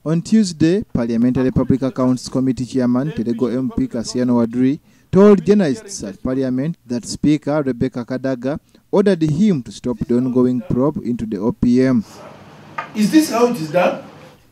On Tuesday, Parliamentary Public Accounts Committee Chairman Terego MP Kassiano Wadri told journalists at Parliament that Speaker Rebecca Kadaga ordered him to stop the ongoing probe into the OPM. Is this how it is done?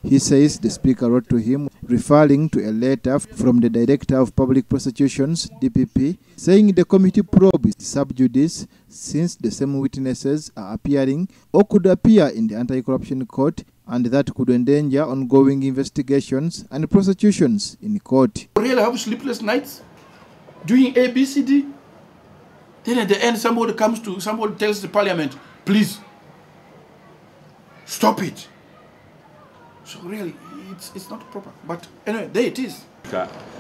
He says the Speaker wrote to him referring to a letter from the Director of Public Prosecutions, DPP, saying the committee probe is sub judice since the same witnesses are appearing or could appear in the anti-corruption court, and that could endanger ongoing investigations and prosecutions in court. Really have sleepless nights doing ABCD. Then at the end somebody tells the Parliament, please stop it. So really, it's not proper. But anyway, there it is.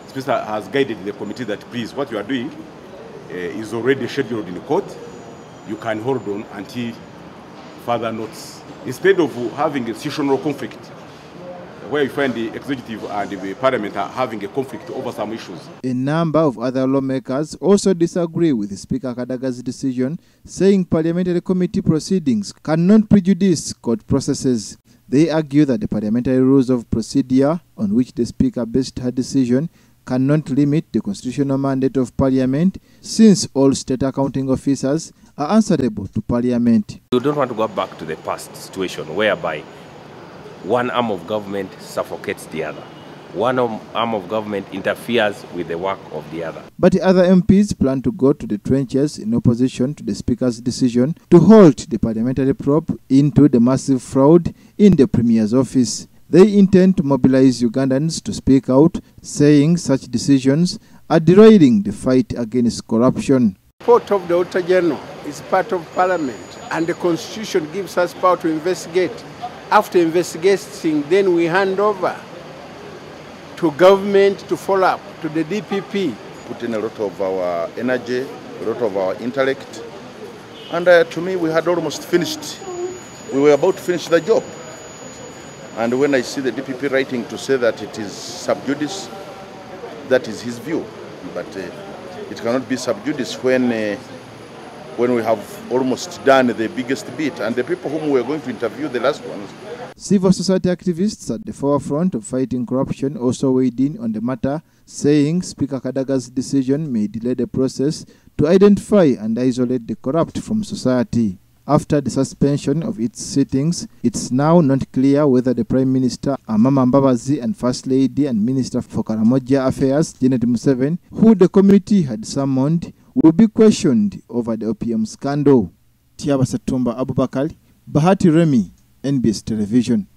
Speaker has guided the committee that please, what you are doing is already scheduled in the court. You can hold on until further notice. Instead of having a seasonal conflict, where you find the executive and the parliament are having a conflict over some issues. A number of other lawmakers also disagree with Speaker Kadaga's decision, saying parliamentary committee proceedings cannot prejudice court processes. They argue that the parliamentary rules of procedure on which the Speaker based her decision cannot limit the constitutional mandate of Parliament, since all state accounting officers are answerable to Parliament. We don't want to go back to the past situation whereby one arm of government suffocates the other. One arm of government interferes with the work of the other. But the other MPs plan to go to the trenches in opposition to the Speaker's decision to halt the parliamentary probe into the massive fraud in the Premier's office. They intend to mobilize Ugandans to speak out, saying such decisions are derailing the fight against corruption. Report of the Auditor General is part of Parliament, and the Constitution gives us power to investigate. After investigating, then we hand over to government to follow up, to the DPP. Put in a lot of our energy, a lot of our intellect, and to me we had almost finished. We were about to finish the job. And when I see the DPP writing to say that it is sub judice, that is his view. But it cannot be sub judice when we have almost done the biggest bit. And the people whom we are going to interview, the last ones. Civil society activists at the forefront of fighting corruption also weighed in on the matter, saying Speaker Kadaga's decision may delay the process to identify and isolate the corrupt from society. After the suspension of its sittings, it's now not clear whether the Prime Minister, Amama Mbabazi, and First Lady and Minister for Karamoja Affairs, Janet Museveni, who the committee had summoned, will be questioned over the OPM scandal. Tiaba Satumba Abubakar, Bahati Remi, NBS Television.